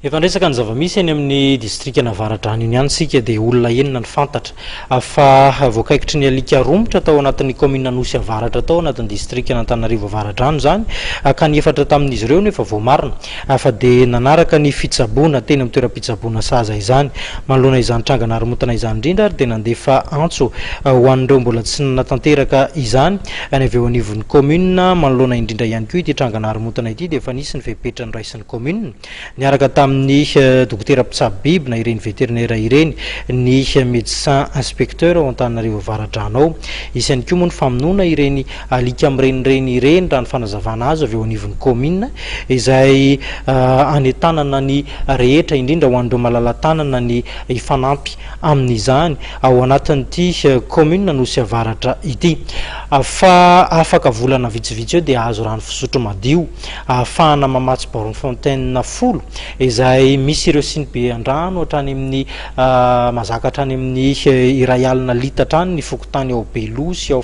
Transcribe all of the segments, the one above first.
Efa resaka ny zava-misy eny amin'ny distrika Navaradrano iny ihany sika dia olona enina ny fantatra fa voakaikitry ny alika romotra tao anatin'ny commune Nosy Avaratra tao anatin'ny distrika Antananarivo Avaradrano zany ka ny efatra tamin'izy ireo nefa vao marina fa dia nanaraka ny fitsaboana teny amin'ny toeram-pitsaboana saza izany manoloana izany trangana haromontana izany indrindra ary dia nandefa antso ho an'ireo mbola tsy natanteraka izany any avy eo anivon'ny commune manoloana indrindra ihany koa ity trangana haromontana ity dia efa nisy ny fepetra ny raisin'ny commune niaraka tamin'ny dokotera mpitsabobiby na ireny vétérinaire ireny ny médecin inspecteur ao Antananarivo Avaradrano ao isany koa moa ny famonoana ireny alika amirenireny ireny raha ny fanazavana azy avy eo anivon'ny commune izay anetanana ny rehetra indrindra ho an'ireo malala-tanana ny ifanampy amin'izany ao anatin'ity commune Nosy Avaratra ity fa afaka volana vitsivitsy eo dia azo rano fisotro madio ahafahana mamatsy borne fontaine folo izay misy ireo sinibe an-drano hatrany amin'ny mazaka hatrany amin'ny iray alina litatra any ny fokotany ao Belosy ao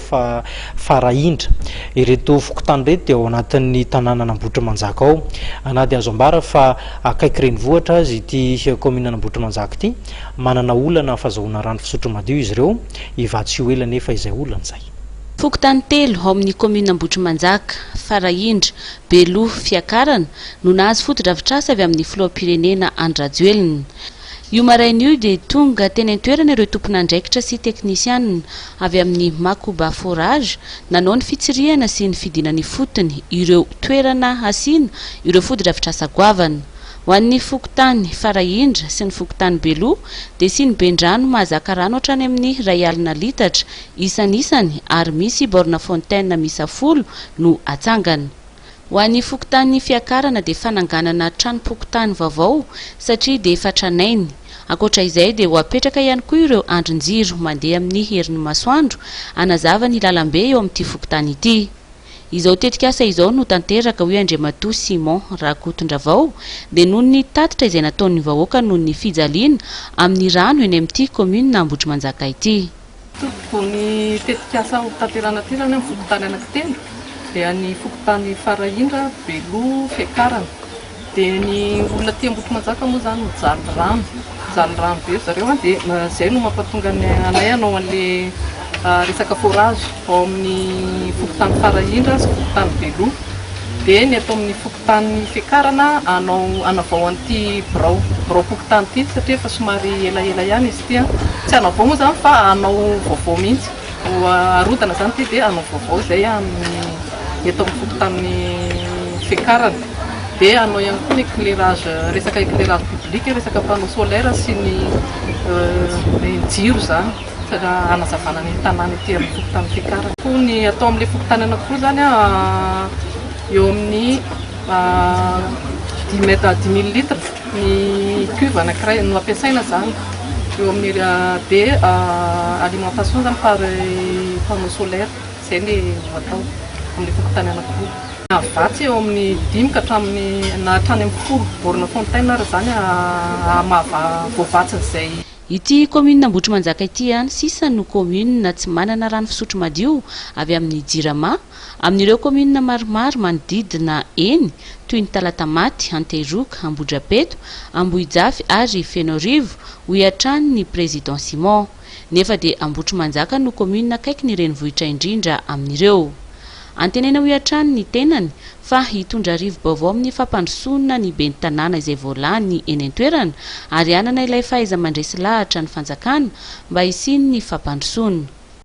Farahindra ireto fokotany reto dia ao anatin'ny tanàna Nambotrimanjaka ao na dia azo ambara fa akaiky reny vohatra azy ity commune Nambotrimanjaka ity manana olana fahazahoana rano fisotro madio izy ireo ivatsy io ela nefa izay olana zay. Fokotany telo ao amin'ny commune Nambotrimanjaka, Farahindra, Belo, Fiakarana no nahazo foto-drafitr'asa avy amin'ny filoham-pirenena Andrajoelina. Io maraina io dia tonga teny an-toerana ireo tompon'andraikitra sy teknisianina avy amin'ny Makoba forage nanao ny fitsirihana sy ny fidinany fotony ireo toerana asiana ireo foto-drafitr'asa goavana. Ho an'ny fokotany Farahindra sy ny fokotany Belo dia siniben-drano mahazaka rano hatrany amin'ny iray alina litatra isan'isany ary misy borne fontaine misa 10 no atsangana. Ho an'ny fokotany Fiakarana dia fananganana trano-pokotany vaovao satria dia efa tranainy. Ankoatra izay dia ho apetraka ihany koa ireo andrin-jiro mandeha amin'ny herin'ny masoandro hanazava ny lalambe eo amin'ity fokotany ity. Izao tetika asa izao no tanteraka hoe Andriamatoa Simon Rakotondravao dia noho ny tatitra izay nataon'ny vahoaka noho ny fijaliana amin'ny rano eny amin'ity commune Nambotrimanjaka ity. Ny tetika asa tanterana ty zany amin'ny fokotany anankitelo dia ny fokotany Farahindra, Belo, Fiakarana dia ny olona ty Nambotrimanjaka moa zany mijaly rano be zareo dia zay no mampatonga anay anao an'le resaka forage ao amin'ny fokotany Farahindra sy fokotany Belo dia ny atao amin'ny fokotany Fiakarana anavao an'ity birao fokotany ity satria efa somary elaela ihany izy ity tsy anavao moa zany fa anao vaovao mihitsy arodana zany ity dia anao vaovao zay ny atao amin'ny fokotany Fiakarana dia anao ihany koa ny éclairage resaka éclairage public resaka panneau solaire sy ny jiro zany anazavana ny tanàna ety amin'ny fokotany Fiakarana. Ny atao amin'ilay fokotany anankiroa zany eo amin'ny 10,000 litres ny cuve anankiray no ampiasaina zany eo amin'ny dia alimentation zany par panneau solaire zay ny atao amin'ilay fokotany anankiroa. Avatsy eo amin'ny 5 ka hatrany amin'ny 10 borne fontaine ary zany voavatsin'izay. Ity commune Nambotrimanjaka ity ihany sisa no commune tsy manana rano fisotro madio avy amin'ny Jirama amin'ireo commune maromaro manodidina eny toy ny Talatamaty, Anteroka, Ambohidrapeto, Ambohijafy ary Fenorivo ho iatrany ny président Simon. Nefa dia Nambotrimanjaka no commune akaiky ny renivohitra indrindra amin'ireo. Antenena ho iatrany ny tenany fa hitondra rivo-baovao amin'ny fampandrosoana ny ben'ny tanàna izay voalany eny an-toerana ary anana ilay fahaiza mandresy lahatra ny fanjakana mba hisiny ny fampandrosoana.